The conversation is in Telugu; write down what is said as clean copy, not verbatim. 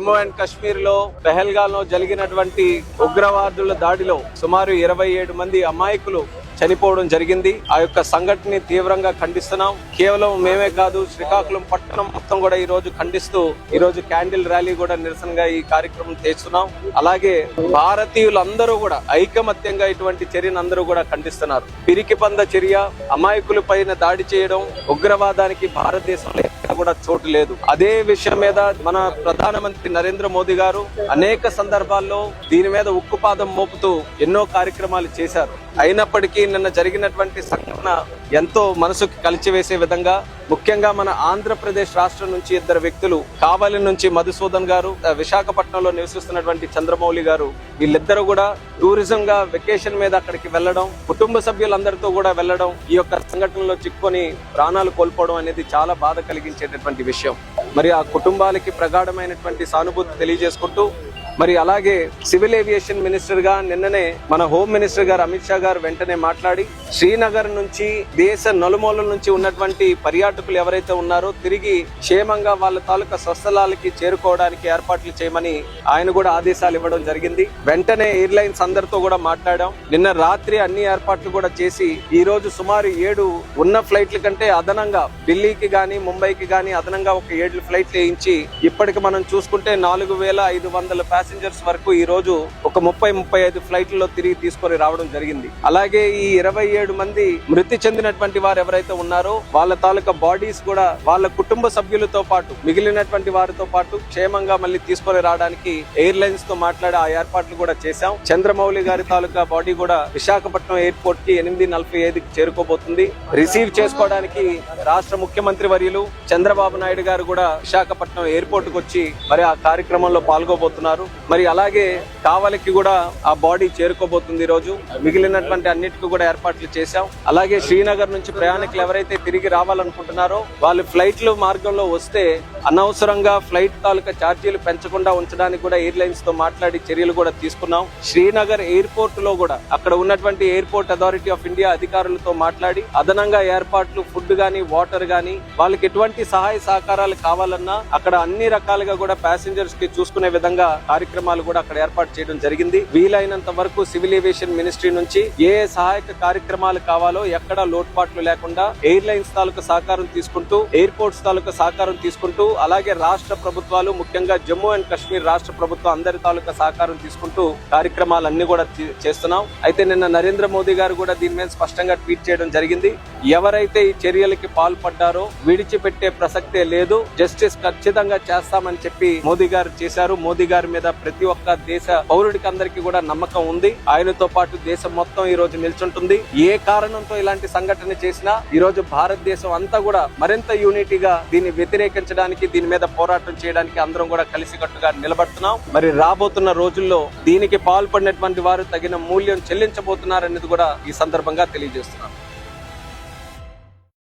జమ్మూ అండ్ కాశ్మీర్ లో పెహల్గాం లో జరిగినటువంటి ఉగ్రవాదుల దాడిలో సుమారు 27 మంది అమాయకులు చనిపోవడం జరిగింది. ఆ యొక్క సంఘటనని తీవ్రంగా ఖండిస్తున్నాం. కేవలం మేమే కాదు, శ్రీకాకుళం పట్టణం మొత్తం కూడా ఈ రోజు ఖండిస్తూ ఈ రోజు క్యాండిల్ ర్యాలీ కూడా నిరసనగా ఈ కార్యక్రమం చేస్తున్నాం. అలాగే భారతీయులందరూ కూడా ఐకమత్యంగా ఇటువంటి చర్యను అందరూ కూడా ఖండిస్తున్నారు. పిరికి పంద చర్య, అమాయకుల పైన దాడి చేయడం, ఉగ్రవాదానికి భారతదేశంలో కూడా చోటు లేదు. అదే విషయం మీద మన ప్రధానమంత్రి నరేంద్ర మోదీ గారు అనేక సందర్భాల్లో దీని మీద ఉక్కుపాదం మోపుతూ ఎన్నో కార్యక్రమాలు చేశారు. అయినప్పటికీ నిన్న జరిగినటువంటి సంఘటన ఎంతో మనసుకు కలిచివేసే విధంగా, ముఖ్యంగా మన ఆంధ్రప్రదేశ్ రాష్ట్రం నుంచి 2 వ్యక్తులు, కావలి నుంచి మధుసూదన్ గారు, విశాఖపట్నంలో నివసిస్తున్నటువంటి చంద్రమౌళి గారు, వీళ్ళిద్దరూ కూడా టూరిజం గా వెకేషన్ మీద అక్కడికి వెళ్లడం, కుటుంబ సభ్యులందరితో కూడా వెళ్లడం, ఈ యొక్క సంఘటనలో చిక్కుకొని ప్రాణాలు కోల్పోవడం అనేది చాలా బాధ కలిగించేటటువంటి విషయం. మరి ఆ కుటుంబాలకి ప్రగాఢమైనటువంటి సానుభూతి తెలియజేసుకుంటూ, మరి అలాగే సివిల్ ఏవియేషన్ మినిస్టర్ గా నిన్ననే మన హోమ్ మినిస్టర్ గారు అమిత్ షా గారు వెంటనే మాట్లాడి శ్రీనగర్ నుంచి దేశ నలుమూలల నుంచి ఉన్నటువంటి పర్యాటకులు ఎవరైతే ఉన్నారో తిరిగి క్షేమంగా వాళ్ళ తాలూకా స్వస్థలాలకి చేరుకోవడానికి ఏర్పాట్లు చేయమని ఆయన కూడా ఆదేశాలు ఇవ్వడం జరిగింది. వెంటనే ఎయిర్లైన్స్ అందరితో కూడా మాట్లాడాం. నిన్న రాత్రి అన్ని ఏర్పాట్లు కూడా చేసి ఈ రోజు సుమారు 7 ఉన్న ఫ్లైట్ల కంటే అదనంగా ఢిల్లీకి గాని ముంబైకి గాని అదనంగా ఒక 7 ఫ్లైట్లు వేయించి ఇప్పటికి మనం చూసుకుంటే 4500 ప్యాసింజర్స్ వరకు ఈ రోజు ఒక 30-35 ఫ్లైట్లలో తిరిగి తీసుకొని రావడం జరిగింది. అలాగే ఈ 27 మంది మృతి చెందినటువంటి వారు ఎవరైతే ఉన్నారో వాళ్ళ తాలూకా బాడీస్ కూడా వాళ్ళ కుటుంబ సభ్యులతో పాటు మిగిలినటువంటి వారితో పాటు క్షేమంగా మళ్ళీ తీసుకొని రావడానికి ఎయిర్లైన్స్ తో మాట్లాడి ఆ ఏర్పాట్లు కూడా చేశాం. చంద్రమౌళి గారి తాలూకా బాడీ కూడా విశాఖపట్నం ఎయిర్పోర్ట్ కి 8:45కి చేరుకోబోతుంది. రిసీవ్ చేసుకోవడానికి రాష్ట్ర ముఖ్యమంత్రి వర్యులు చంద్రబాబు నాయుడు గారు కూడా విశాఖపట్నం ఎయిర్పోర్ట్ కు వచ్చి మరి ఆ కార్యక్రమంలో పాల్గొబోతున్నారు. మరి అలాగే కావలికి కూడా ఆ బాడీ చేరుకోబోతుంది. ఈ రోజు మిగిలినటువంటి అన్నిటికీ కూడా ఏర్పాట్లు చేశాం. అలాగే శ్రీనగర్ నుంచి ప్రయాణికులు ఎవరైతే తిరిగి రావాలనుకుంటున్నారో వాళ్ళు ఫ్లైట్లు మార్గంలో వస్తే అనవసరంగా ఫ్లైట్ తాలూకా ఛార్జీలు పెంచకుండా ఉంచడానికి కూడా ఎయిర్లైన్స్ తో మాట్లాడి చర్యలు కూడా తీసుకున్నాం. శ్రీనగర్ ఎయిర్పోర్ట్ లో కూడా అక్కడ ఉన్నటువంటి ఎయిర్పోర్ట్ అథారిటీ ఆఫ్ ఇండియా అధికారులతో మాట్లాడి అదనంగా ఏర్పాట్లు, ఫుడ్ గానీ వాటర్ గానీ వాళ్ళకి ఎటువంటి సహాయ సహకారాలు కావాలన్నా అక్కడ అన్ని రకాలుగా కూడా ప్యాసింజర్స్ కి చూసుకునే విధంగా కార్యక్రమాలు కూడా అక్కడ ఏర్పాటు చేయడం జరిగింది. వీలైనంత వరకు సివిల్ ఏవియేషన్ మినిస్ట్రీ నుంచి ఏ సహాయక కార్యక్రమాలు కావాలో ఎక్కడా లోటుపాట్లు లేకుండా ఎయిర్లైన్స్ తాలూకా సహకారం తీసుకుంటూ, ఎయిర్పోర్ట్స్ తాలూకా సహకారం తీసుకుంటూ, అలాగే రాష్ట్ర ప్రభుత్వాలు ముఖ్యంగా జమ్మూ అండ్ కాశ్మీర్ రాష్ట్ర ప్రభుత్వం అందరి తాలూకా సహకారం తీసుకుంటూ కార్యక్రమాలన్నీ కూడా చేస్తున్నాం. అయితే నిన్న నరేంద్ర మోదీ గారు కూడా దీని మీద స్పష్టంగా ట్వీట్ చేయడం జరిగింది. ఎవరైతే ఈ చర్యలకి పాల్పడ్డారో విడిచిపెట్టే ప్రసక్తే లేదు, జస్టిస్ ఖచ్చితంగా చేస్తామని చెప్పి మోదీ గారు చేశారు. మోదీ గారి మీద ప్రతి ఒక్క దేశ పౌరుడికి అందరికీ కూడా నమ్మకం ఉంది. ఆయనతో పాటు దేశం మొత్తం ఈ రోజు నిల్చుంటుంది. ఏ కారణంతో ఇలాంటి సంఘటన చేసినా ఈ రోజు భారతదేశం అంతా కూడా మరింత యూనిటీగా దీన్ని వ్యతిరేకించడానికి, దీని మీద పోరాటం చేయడానికి అందరం కూడా కలిసికట్టుగా నిలబడుతున్నాం. మరి రాబోతున్న రోజుల్లో దీనికి పాల్పడినటువంటి వారు తగిన మూల్యం చెల్లించబోతున్నారనేది కూడా ఈ సందర్భంగా తెలియజేస్తున్నాం.